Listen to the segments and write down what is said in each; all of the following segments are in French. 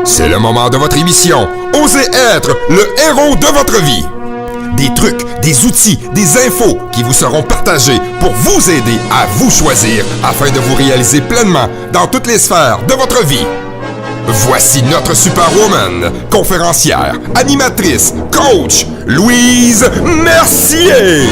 C'est le moment de votre émission. Osez être le héros de votre vie. Des trucs, des outils, des infos qui vous seront partagés pour vous aider à vous choisir afin de vous réaliser pleinement dans toutes les sphères de votre vie. Voici notre superwoman, conférencière, animatrice, coach, Louise Mercier.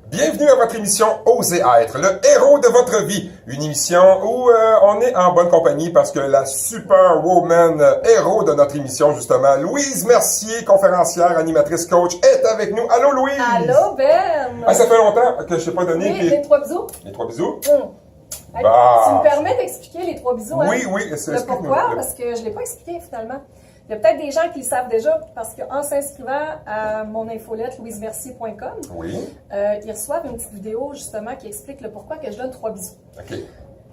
Bienvenue à votre émission Osez être, le héros de votre vie. Une émission où on est en bonne compagnie parce que la superwoman héros de notre émission, justement, Louise Mercier, conférencière, animatrice, coach, est avec nous. Allô, Louise! Allô, Ben! Ah, ça fait longtemps que je t'ai pas donné les 3 bisous. Les 3 bisous? Bah. Tu me permets d'expliquer les 3 bisous, hein? Oui, oui. Le pourquoi? Parce que je ne l'ai pas expliqué, finalement. Il y a peut-être des gens qui le savent déjà, parce qu'en s'inscrivant à mon infolette, louisemercier.com, ils reçoivent une petite vidéo, justement, qui explique le pourquoi que je donne 3 bisous. OK.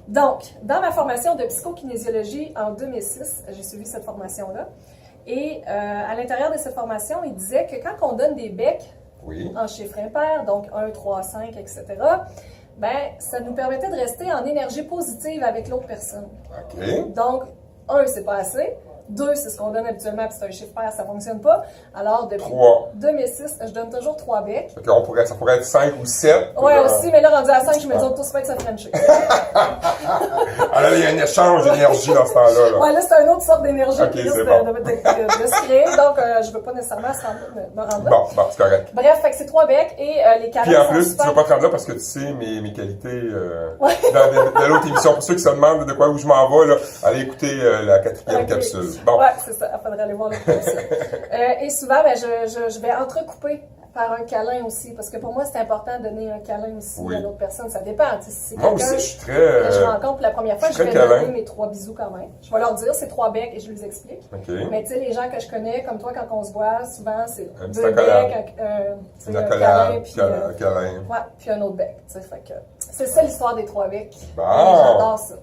Donc, dans ma formation de psychokinésiologie en 2006, j'ai suivi cette formation-là, et à l'intérieur de cette formation, il disait que quand on donne des becs en chiffres impairs, donc 1, 3, 5, etc., ben, ça nous permettait de rester en énergie positive avec l'autre personne. OK. Donc, 1, c'est pas assez. 2, c'est ce qu'on donne habituellement, puis c'est un chiffre pair, ça ne fonctionne pas. Alors, depuis 2006, je donne toujours 3 becs. Okay, ça pourrait être 5 ou 7. Oui, aussi, mais là, rendu à 5, je me dis, tout se fait que ça Frenchie. Alors, il y a un échange d'énergie dans ce temps-là. Oui, là, c'est une autre sorte d'énergie qui risque de se créer. Donc, je ne veux pas nécessairement me rendre là. Bon, c'est correct. Bref, fait que c'est 3 becs et les cadences. Puis en plus, tu ne vas pas te rendre là parce que tu sais mes qualités de l'autre émission. Pour ceux qui se demandent de quoi où je m'en vais, là, allez écouter la 4e capsule. Bon. Oui, c'est ça. Il faudrait aller voir le capsule. Et souvent, ben, je vais entrecouper par un câlin aussi, parce que pour moi, c'est important de donner un câlin aussi à l'autre personne. Ça dépend. Si c'est moi aussi, je suis très... que je rencontre pour la première fois, je vais donner mes 3 bisous quand même. Je vais leur dire, c'est 3 becs et je les explique. Okay. Mais tu sais, les gens que je connais, comme toi, quand on se voit, souvent, c'est 2 becs, un câlin, puis un autre bec. Fait que c'est ça l'histoire des 3 becs. Bon. J'adore ça.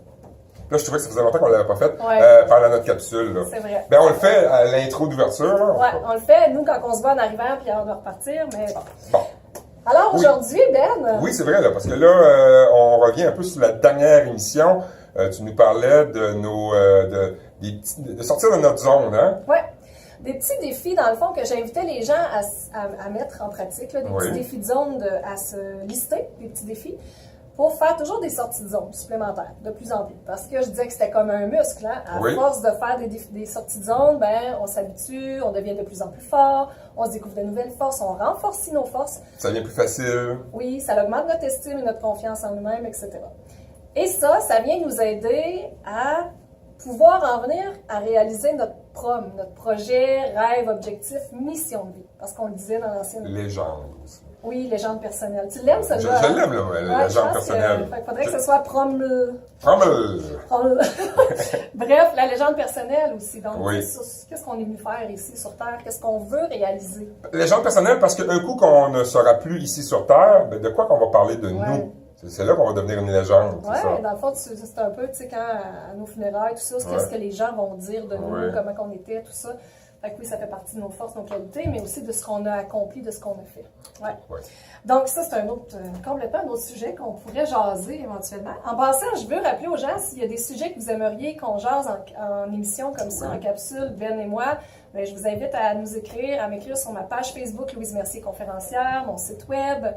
Là, je trouvais que ça faisait longtemps qu'on ne l'avait pas fait pendant notre capsule. C'est vrai. Ben, on le fait à l'intro d'ouverture. Oui, on le fait, nous, quand on se voit en arrivant, puis on doit repartir, mais bon. Alors, aujourd'hui, Ben... Oui, c'est vrai, là, parce que là, on revient un peu sur la dernière émission. Tu nous parlais de sortir de notre zone, hein? Oui. Des petits défis, dans le fond, que j'invitais les gens à mettre en pratique, là, des petits défis de zone à se lister, des petits défis, pour faire toujours des sorties de zone supplémentaires, de plus en plus. Parce que je disais que c'était comme un muscle, hein? À force de faire des sorties de zone, ben, on s'habitue, on devient de plus en plus fort, on se découvre de nouvelles forces, on renforce nos forces. Ça devient plus facile. Oui, ça augmente notre estime et notre confiance en nous-mêmes, etc. Et ça vient nous aider à pouvoir en venir à réaliser notre projet, rêve, objectif, mission de vie. Parce qu'on le disait dans l'ancienne... Légende aussi. Oui, légende personnelle. Tu l'aimes, celle-là? Je l'aime, la légende personnelle. Il faudrait que ce soit Prommel. Bref, la légende personnelle aussi. Donc, qu'est-ce qu'on est venu faire ici sur Terre? Qu'est-ce qu'on veut réaliser? Légende personnelle, parce qu'un coup qu'on ne sera plus ici sur Terre, ben de quoi qu'on va parler de nous? C'est là qu'on va devenir une légende. Oui, dans le fond, c'est un peu, tu sais, quand à nos funérailles, tout ça, qu'est-ce que les gens vont dire de nous, comment qu'on était, tout ça. Fait que oui, ça fait partie de nos forces, nos qualités, mais aussi de ce qu'on a accompli, de ce qu'on a fait. Donc ça, c'est complètement un autre sujet qu'on pourrait jaser éventuellement. En passant, je veux rappeler aux gens, s'il y a des sujets que vous aimeriez qu'on jase en émission comme ça, en capsule, Ben et moi, bien, je vous invite à m'écrire sur ma page Facebook, Louise Mercier Conférencière, mon site web,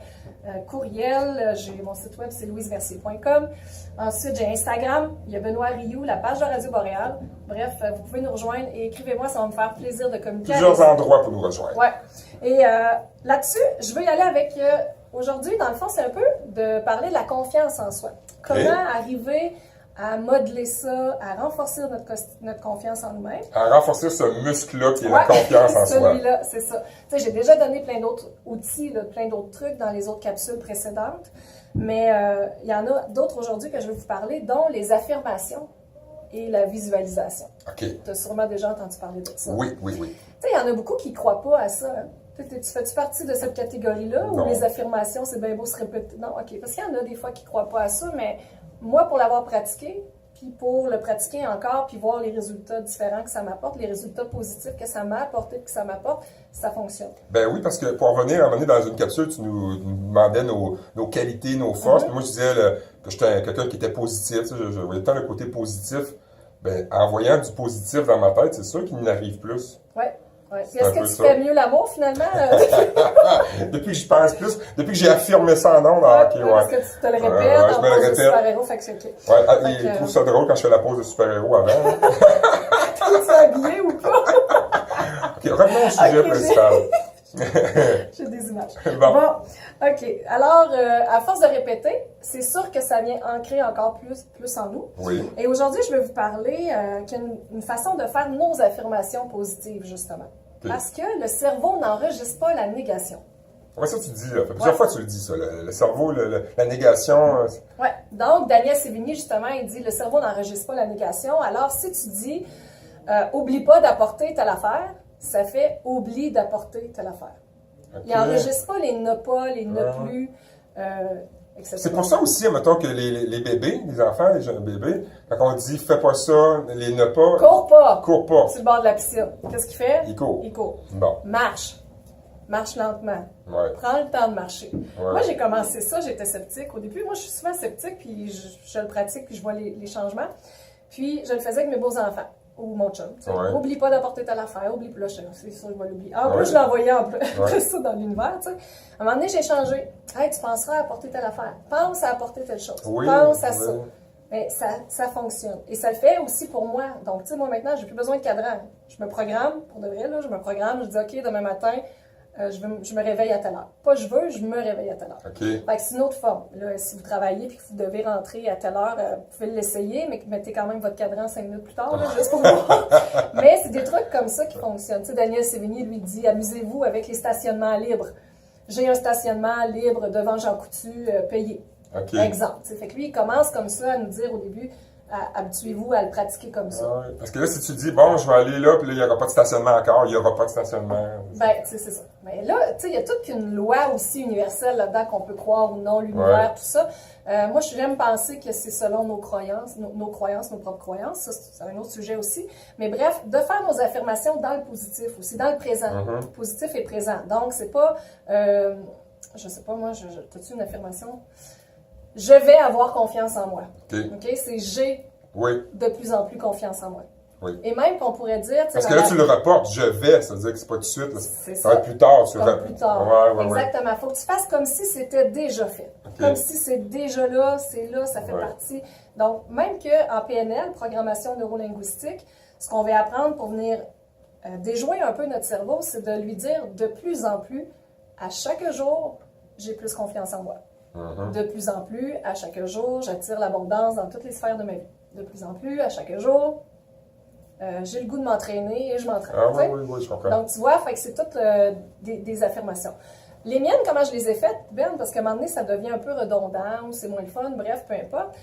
courriel, mon site web, c'est louisemercier.com. Ensuite, j'ai Instagram, il y a Benoît Rioux, la page de Radio Boréal. Bref, vous pouvez nous rejoindre et écrivez-moi, ça va me faire plaisir de communiquer. Plusieurs endroits pour nous rejoindre. Oui. Et là-dessus, je veux y aller avec... aujourd'hui, dans le fond, c'est un peu de parler de la confiance en soi. Comment arriver à modeler ça, à renforcer notre confiance en nous-mêmes. À renforcer ce muscle-là qui est la confiance en soi. Celui-là, c'est ça. Tu sais, j'ai déjà donné plein d'autres outils, plein d'autres trucs dans les autres capsules précédentes, mais il y en a d'autres aujourd'hui que je vais vous parler, dont les affirmations et la visualisation. OK. Tu as sûrement déjà entendu parler de ça. Oui. Tu sais, il y en a beaucoup qui ne croient pas à ça, hein. Tu fais-tu partie de cette catégorie-là où les affirmations, c'est bien beau se répéter? Non, OK. Parce qu'il y en a des fois qui ne croient pas à ça, mais moi, pour l'avoir pratiqué, puis pour le pratiquer encore, puis voir les résultats différents que ça m'apporte, les résultats positifs que ça m'a apporté, que ça m'apporte, ça fonctionne. Ben oui, parce que pour revenir, à un moment donné, dans une capsule, tu nous demandais nos qualités, nos forces. Puis moi, je disais que j'étais quelqu'un qui était positif. Tu sais, je voyais tant le côté positif. Ben, en voyant du positif dans ma tête, c'est sûr qu'il y en arrive plus. Oui. Ouais. Est-ce que tu fais mieux l'amour, finalement? Depuis que je pense plus, depuis que j'ai affirmé ça en ondes, parce que tu te le répètes, en pose de super-héros, fait que c'est OK. Ouais, il trouve ça drôle quand je fais la pose de super-héros avant. T'es habillé ou pas? OK, revenons au sujet principal. J'ai des images. Bon, OK. Alors, à force de répéter, c'est sûr que ça vient ancrer encore plus en nous. Oui. Et aujourd'hui, je vais vous parler qu'il y a une façon de faire nos affirmations positives, justement. Okay. Parce que le cerveau n'enregistre pas la négation. Oui, ça tu dis, là. Plusieurs fois tu le dis, ça. Le cerveau, la négation. Oui. Donc, Daniel Sévigny, justement, il dit le cerveau n'enregistre pas la négation. Alors, si tu dis oublie pas d'apporter telle affaire, ça fait oublie d'apporter telle affaire. Okay. Il n'enregistre pas les ne pas, les ne plus, etc. C'est pour ça aussi, mettons, que les bébés, les enfants, les jeunes bébés, quand on dit fais pas ça, les ne pas. Cours pas. Cours pas. Sur le bord de la piscine. Qu'est-ce qu'il fait? Il court. Il court. Bon. Marche. Marche lentement. Ouais. Prends le temps de marcher. Ouais. Moi, j'ai commencé ça, j'étais sceptique. Au début, moi, je suis souvent sceptique, puis je le pratique, puis je vois les changements. Puis, je le faisais avec mes beaux-enfants. Ou mon chum. Ouais. Oublie pas d'apporter telle affaire, oublie pas. Là, c'est sûr qu'il va l'oublier. En plus, je l'envoyais après ça dans l'univers. Tu sais. À un moment donné, j'ai changé. Hey, tu penseras à apporter telle affaire. Pense à apporter telle chose. Oui, pense à ça. Mais ça fonctionne. Et ça le fait aussi pour moi. Donc, tu sais, moi, maintenant, j'ai plus besoin de cadran. Je me programme, pour de vrai, là, je me programme. Je dis, OK, demain matin, je me réveille à telle heure. Pas je me réveille à telle heure. Okay. Fait que c'est une autre forme. Là, si vous travaillez et que vous devez rentrer à telle heure, vous pouvez l'essayer, mais mettez quand même votre cadran 5 minutes plus tard, là, juste pour voir. Mais c'est des trucs comme ça qui fonctionnent. Tu sais, Daniel Sévigny lui dit, amusez-vous avec les stationnements libres. J'ai un stationnement libre devant Jean Coutu payé. Okay. Exemple. T'sais. Fait que lui, il commence comme ça à nous dire au début, habituez-vous à le pratiquer comme ça. Ouais, parce que là, si tu dis, bon, je vais aller là, puis là, il n'y aura pas de stationnement encore, il n'y aura pas de stationnement. Ben, tu sais, c'est ça. Mais là, tu sais, il y a toute une loi aussi universelle là-dedans qu'on peut croire ou non, l'univers, tout ça. Moi, j'aime penser que c'est selon nos croyances, nos croyances, nos propres croyances. Ça, c'est un autre sujet aussi. Mais bref, de faire nos affirmations dans le positif aussi, dans le présent. Positif et présent. Donc, c'est pas, je sais pas, moi, t'as-tu une affirmation? Je vais avoir confiance en moi. OK? C'est j'ai de plus en plus confiance en moi. Oui. Et même qu'on pourrait dire... Parce que là, tu le reportes, je vais, ça veut dire que c'est pas tout de suite. Là. C'est ça va être plus tard. Tu comme plus tard. Exactement. Il faut que tu fasses comme si c'était déjà fait. Okay. Comme si c'est déjà là, c'est là, ça fait partie. Donc, même qu'en PNL, programmation neurolinguistique, ce qu'on va apprendre pour venir déjouer un peu notre cerveau, c'est de lui dire de plus en plus, à chaque jour, j'ai plus confiance en moi. De plus en plus, à chaque jour, j'attire l'abondance dans toutes les sphères de ma vie. De plus en plus, à chaque jour, j'ai le goût de m'entraîner et je m'entraîne. Oui, je comprends. Donc, tu vois, fait que c'est toutes des affirmations. Les miennes, comment je les ai faites, Ben, parce qu'à un moment donné, ça devient un peu redondant ou c'est moins le fun, bref, peu importe.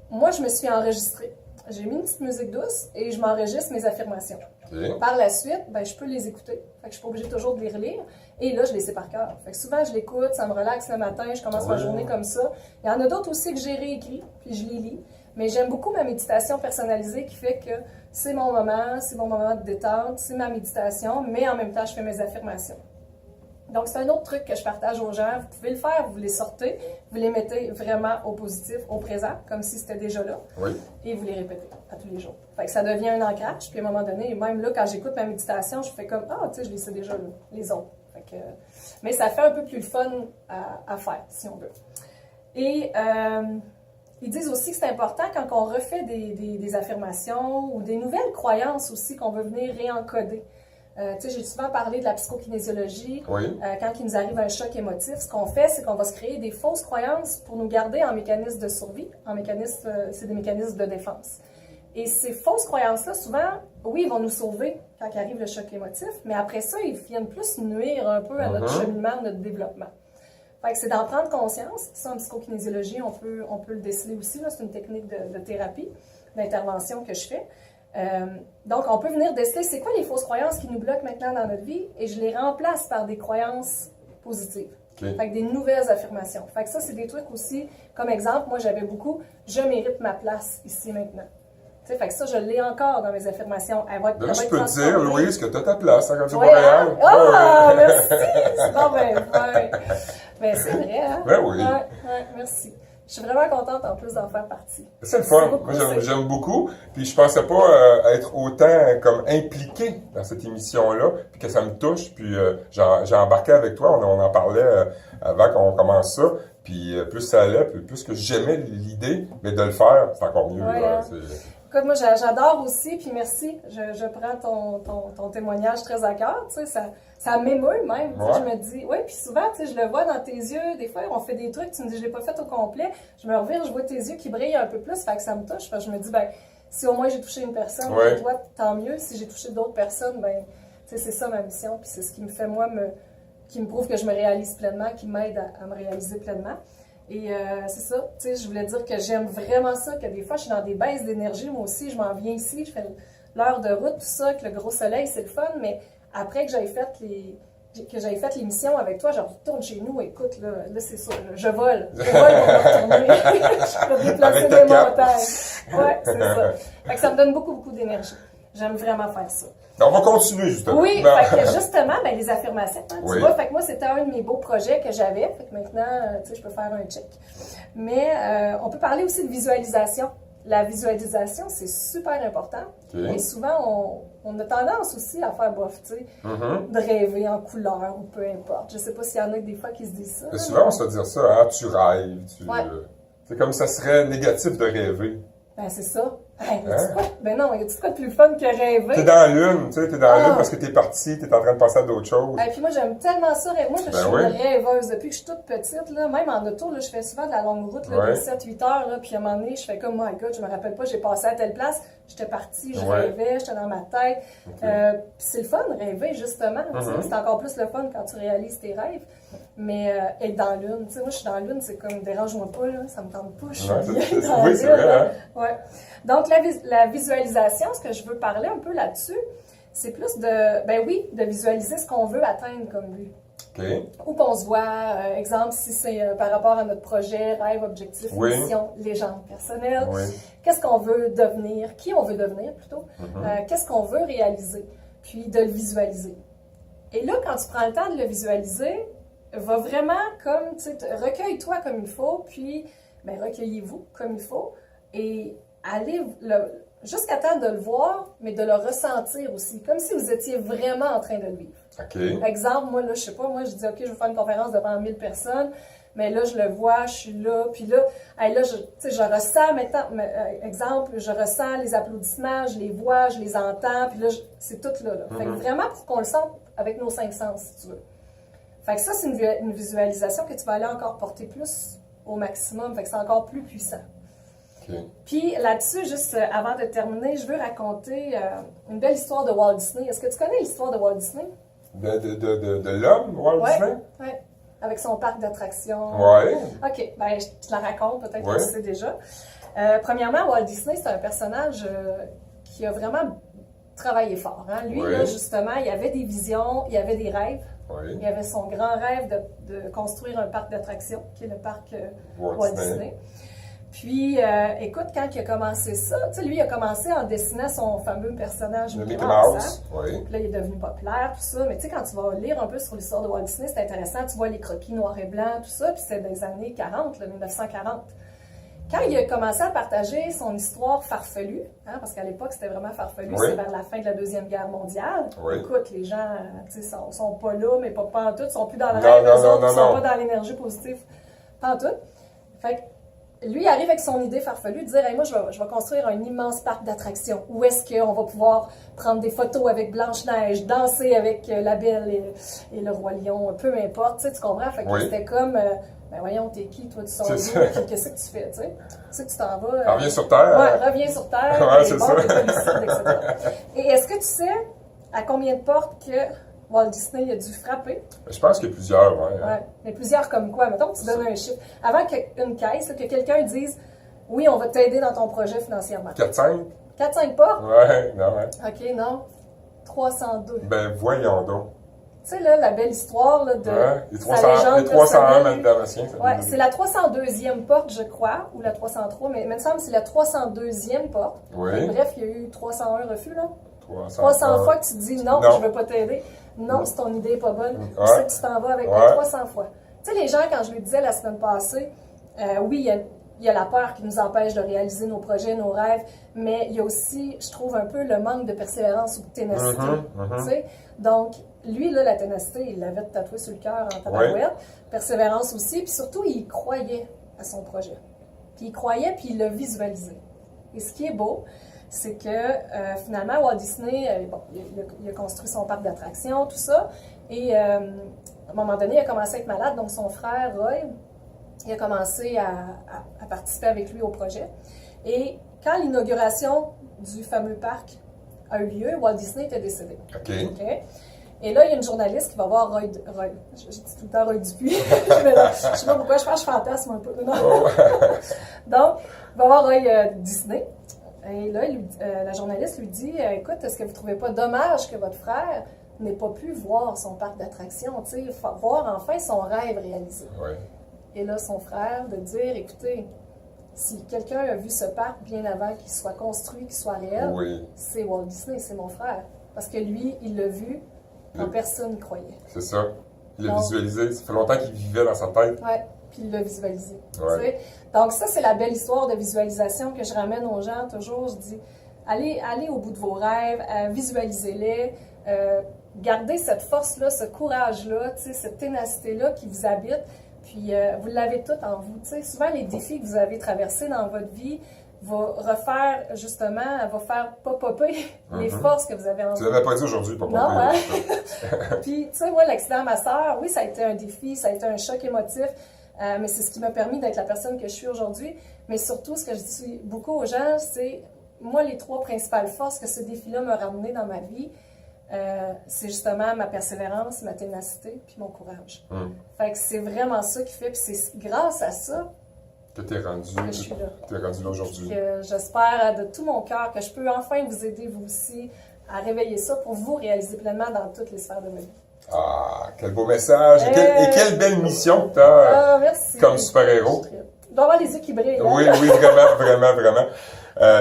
Moi, je me suis enregistrée. J'ai mis une petite musique douce et je m'enregistre mes affirmations. Okay. Par la suite, ben, je peux les écouter. Fait que je suis pas obligée toujours de les relire. Et là, je les sais par cœur. Fait que souvent, je l'écoute, ça me relaxe le matin, je commence ma journée comme ça. Il y en a d'autres aussi que j'ai réécrits, puis je les lis. Mais j'aime beaucoup ma méditation personnalisée qui fait que c'est mon moment de détente, c'est ma méditation, mais en même temps, je fais mes affirmations. Donc, c'est un autre truc que je partage aux gens. Vous pouvez le faire, vous les sortez, vous les mettez vraiment au positif, au présent, comme si c'était déjà là. Oui. Et vous les répétez à tous les jours. Fait que ça devient un ancrage. Puis à un moment donné, même là, quand j'écoute ma méditation, je fais comme « Ah, tu sais, je les sais déjà, là, les autres. » Mais ça fait un peu plus le fun à faire, si on veut. Et ils disent aussi que c'est important quand on refait des affirmations ou des nouvelles croyances aussi qu'on veut venir réencoder. J'ai souvent parlé de la psychokinésiologie. Oui. Quand il nous arrive un choc émotif, ce qu'on fait, c'est qu'on va se créer des fausses croyances pour nous garder en mécanisme de survie. C'est des mécanismes de défense. Et ces fausses croyances-là, souvent, oui, ils vont nous sauver quand arrive le choc émotif, mais après ça, ils viennent plus nuire un peu à notre cheminement, notre développement. Fait que c'est d'en prendre conscience. Ça, en psychokinésiologie, on peut le déceler aussi. C'est une technique de thérapie, d'intervention que je fais. Donc, on peut venir déceler c'est quoi les fausses croyances qui nous bloquent maintenant dans notre vie et je les remplace par des croyances positives. Fait que des nouvelles affirmations. Fait que ça, c'est des trucs aussi, comme exemple, moi j'avais beaucoup « je mérite ma place ici maintenant ». Fait que ça, je l'ai encore dans mes affirmations. Là, je peux te dire, Louise, que tu as ta place à Radio-Montréal. Ah, merci! C'est bon, ben, c'est vrai, hein? Ben oui. Ouais, merci. Je suis vraiment contente en plus d'en faire partie. C'est le fun. Moi, j'aime beaucoup. Puis je pensais pas être autant comme impliqué dans cette émission-là, puis que ça me touche. Puis j'ai embarqué avec toi, on en parlait avant qu'on commence ça. Puis plus ça allait, puis plus que j'aimais l'idée, mais de le faire, c'est encore mieux. Ouais, là, écoute, moi, j'adore aussi, puis merci. Je prends ton témoignage très à cœur, tu sais, ça m'émeut même. Ouais. Je me dis, oui, puis souvent, tu sais, je le vois dans tes yeux. Des fois, on fait des trucs, tu me dis, je l'ai pas fait au complet. Je me revire, je vois tes yeux qui brillent un peu plus, fait que ça me touche. Fait que je me dis, ben, si au moins j'ai touché une personne, toi, tant mieux. Si j'ai touché d'autres personnes, ben, tu sais, c'est ça ma mission, puis c'est ce qui me fait, moi, qui me prouve que je me réalise pleinement, qui m'aide à me réaliser pleinement. Et c'est ça, tu sais, je voulais dire que j'aime vraiment ça, que des fois, je suis dans des baisses d'énergie, moi aussi, je m'en viens ici, je fais l'heure de route, tout ça, avec le gros soleil, c'est le fun, mais après que j'avais fait l'émission avec toi, je retourne chez nous, écoute, là c'est ça, je vole pour me retourner, je peux déplacer des montagnes. Ouais, c'est ça. Fait que ça me donne beaucoup, beaucoup d'énergie. J'aime vraiment faire ça. On va continuer, justement. Oui, fait que justement, ben, les affirmations, hein, tu vois, fait que moi, c'était un de mes beaux projets que j'avais, fait que maintenant, tu sais, je peux faire un check. Mais on peut parler aussi de visualisation. La visualisation, c'est super important. Et souvent, on a tendance aussi à faire bof, tu sais, de rêver en couleur ou peu importe. Je sais pas s'il y en a des fois qui se disent ça. Souvent, on se fait dire ça, hein, tu rêves. C'est comme ça serait négatif de rêver. Ben, c'est ça. Hey, ben non, y a-tu quoi de plus fun que rêver? T'es dans la lune, tu sais, t'es dans la lune parce que t'es parti, t'es en train de penser à d'autres choses. Et puis moi, j'aime tellement ça. Moi, je suis une rêveuse. Depuis que je suis toute petite, là, même en auto, là, je fais souvent de la longue route, là, de 7-8 heures, là, puis à un moment donné, je fais comme, my God, je me rappelle pas, j'ai passé à telle place, j'étais partie, je rêvais, j'étais dans ma tête. Puis c'est le fun, rêver, justement. C'est encore plus le fun quand tu réalises tes rêves. Mais être dans la lune, tu sais, moi, je suis dans la lune, c'est comme, dérange-moi pas, là, ça me tente pas, je suis bien dans la lune. Vrai, hein? Donc, la visualisation, ce que je veux parler un peu là-dessus, c'est plus de visualiser ce qu'on veut atteindre comme but. Où on se voit, exemple, si c'est par rapport à notre projet, rêve, objectif, mission, légende personnelle, qu'est-ce qu'on veut devenir, qui on veut devenir plutôt, qu'est-ce qu'on veut réaliser, puis de le visualiser. Et là, quand tu prends le temps de le visualiser, va vraiment comme, tu sais, recueille-toi comme il faut, puis, recueillez-vous comme il faut, et allez jusqu'à temps de le voir, mais de le ressentir aussi, comme si vous étiez vraiment en train de le vivre. Exemple, moi, là, je sais pas, moi, je dis, OK, je vais faire une conférence devant 1000 personnes, mais là, je le vois, je suis là, puis là, je ressens maintenant, exemple, je ressens les applaudissements, je les vois, je les entends, puis là, c'est tout là. Fait que vraiment, pour qu'on le sente avec nos 5 sens, si tu veux. Fait que ça, c'est une visualisation que tu vas aller encore porter plus au maximum, fait que c'est encore plus puissant. Puis là-dessus, juste avant de terminer, je veux raconter une belle histoire de Walt Disney. Est-ce que tu connais l'histoire de Walt Disney? De l'homme, Walt Disney? Oui, avec son parc d'attractions. Oui. OK, ben je te la raconte, peut-être que tu sais déjà. Premièrement, Walt Disney, c'est un personnage qui a vraiment travaillé fort. Hein? Lui, là, justement, il avait des visions, il avait des rêves. Il avait son grand rêve de construire un parc d'attractions, qui est le parc Walt Disney. Puis, écoute, quand il a commencé ça, tu sais, lui, il a commencé en dessinant son fameux personnage Mickey Mouse. Puis là, il est devenu populaire, tout ça. Mais tu sais, quand tu vas lire un peu sur l'histoire de Walt Disney, c'est intéressant. Tu vois les croquis noirs et blancs, tout ça. Puis c'est dans les années 40, là, 1940. Quand il a commencé à partager son histoire farfelue, hein, parce qu'à l'époque, c'était vraiment farfelu, c'est vers la fin de la Deuxième Guerre mondiale. Écoute, les gens, tu sais, sont pas là, mais pas en tout. Ils sont plus dans le rêve, eux autres, ils sont pas dans l'énergie positive, pas en tout. Fait que, lui, il arrive avec son idée farfelue de dire hey, « moi, je vais construire un immense parc d'attractions où est-ce qu'on va pouvoir prendre des photos avec Blanche-Neige, danser avec la Belle et le Roi Lion, peu importe, tu comprends? » Fait que c'était comme ben voyons, t'es qui, toi, tu sors d'où, qu'est-ce que tu fais, tu sais? Tu sais que tu t'en vas... reviens sur Terre. Reviens sur Terre, c'est bon, ça. etc. Et est-ce que tu sais à combien de portes que Walt Disney a dû frapper? Je pense qu'il y a plusieurs, mais plusieurs comme quoi? Mettons que tu donnes un chiffre. Avant qu'une caisse, que quelqu'un dise « Oui, on va t'aider dans ton projet financièrement. » 4-5? 4-5 portes? Ouais, non, OK, non. 302. Ben, voyons donc. Tu sais, là, la belle histoire là, de les sa légende les 301 personnelle. Dalmatiens. Ouais, c'est la 302e porte, je crois, ou la 303, mais il me semble que c'est la 302e porte. Oui. Bref, il y a eu 301 refus, là. 300 fois que tu dis non, je veux pas t'aider. Non, si ton idée n'est pas bonne, tu sais que tu t'en vas avec 300 fois. Tu sais, les gens, quand je lui disais la semaine passée, oui, il y a la peur qui nous empêche de réaliser nos projets, nos rêves, mais il y a aussi, je trouve, un peu le manque de persévérance ou de ténacité. Tu sais? Donc, lui, là, la ténacité, il l'avait tatoué sur le cœur en tabarouette. Persévérance aussi, puis surtout, il croyait à son projet. Puis il croyait, puis il l'a visualisé. Et ce qui est beau, c'est que finalement, Walt Disney, il a construit son parc d'attractions, tout ça, et à un moment donné, il a commencé à être malade, donc son frère, Roy, il a commencé à participer avec lui au projet. Et quand l'inauguration du fameux parc a eu lieu, Walt Disney était décédé. OK. Et là, il y a une journaliste qui va voir Roy. Je dis tout le temps Roy Dupuis. Je sais pas pourquoi, je fantasme un peu. Non. Donc, il va voir Roy Disney. Et là, la journaliste lui dit écoute, est-ce que vous ne trouvez pas dommage que votre frère n'ait pas pu voir son parc d'attractions, voir enfin son rêve réalisé? Oui. Et là, son frère de dire écoutez, si quelqu'un a vu ce parc bien avant qu'il soit construit, qu'il soit réel, c'est Walt Disney, c'est mon frère. Parce que lui, il l'a vu quand personne n'y croyait. C'est ça. Il l'a visualisé. Ça fait longtemps qu'il vivait dans sa tête. Oui, puis il l'a visualisé. Ouais. Donc ça, c'est la belle histoire de visualisation que je ramène aux gens toujours. Je dis, allez au bout de vos rêves, visualisez-les, gardez cette force-là, ce courage-là, cette ténacité-là qui vous habite. Puis vous l'avez tout en vous. Souvent, les défis que vous avez traversés dans votre vie vont refaire, justement, va faire pop-upper les forces que vous avez en vous. Tu l'avais pas dit aujourd'hui, pop-upper. Non, hein? Puis, tu sais, moi, l'accident à ma sœur, oui, ça a été un défi, ça a été un choc émotif, mais c'est ce qui m'a permis d'être la personne que je suis aujourd'hui. Mais surtout, ce que je dis beaucoup aux gens, c'est, moi, les 3 principales forces que ce défi-là m'a ramené dans ma vie, c'est justement ma persévérance, ma ténacité, puis mon courage. Fait que c'est vraiment ça qui fait, puis c'est grâce à ça que tu es rendu là aujourd'hui. J'espère de tout mon cœur que je peux enfin vous aider, vous aussi, à réveiller ça pour vous réaliser pleinement dans toutes les sphères de ma vie. Ah, quel beau message! Et quelle belle mission que tu as comme super-héros. Il doit avoir les yeux qui brillent. Oui, vraiment.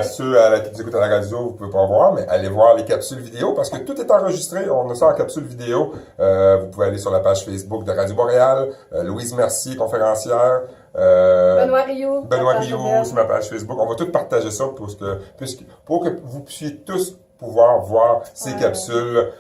Ceux qui nous écoutent à la radio, vous ne pouvez pas voir, mais allez voir les capsules vidéo parce que tout est enregistré. On a ça en capsule vidéo. Vous pouvez aller sur la page Facebook de Radio Boréal. Louise Mercier, conférencière. Benoît Rioux, sur ma page Facebook. On va tout partager ça pour que vous puissiez tous pouvoir voir ces capsules.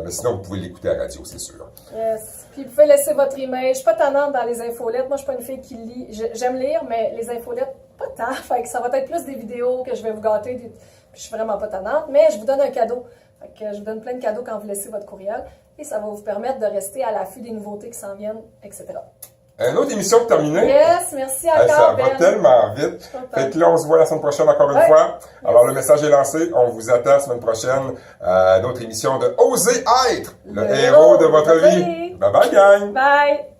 Mais sinon, vous pouvez l'écouter à la radio, c'est sûr. Yes. Puis vous pouvez laisser votre email. Je suis pas tannante dans les infolettes. Moi, je suis pas une fille qui lit. J'aime lire, mais les infolettes, pas tant. Fait que ça va être plus des vidéos que je vais vous gâter. Puis je suis vraiment pas tannante. Mais je vous donne un cadeau. Fait que je vous donne plein de cadeaux quand vous laissez votre courriel. Et ça va vous permettre de rester à l'affût des nouveautés qui s'en viennent, etc. Une autre émission terminée. Yes, merci encore, ça va tellement vite. Fait que là, on se voit la semaine prochaine encore une fois. Alors, le message est lancé. On vous attend la semaine prochaine à notre émission de Osez être le héros de votre vie. Bye bye, gang! Bye!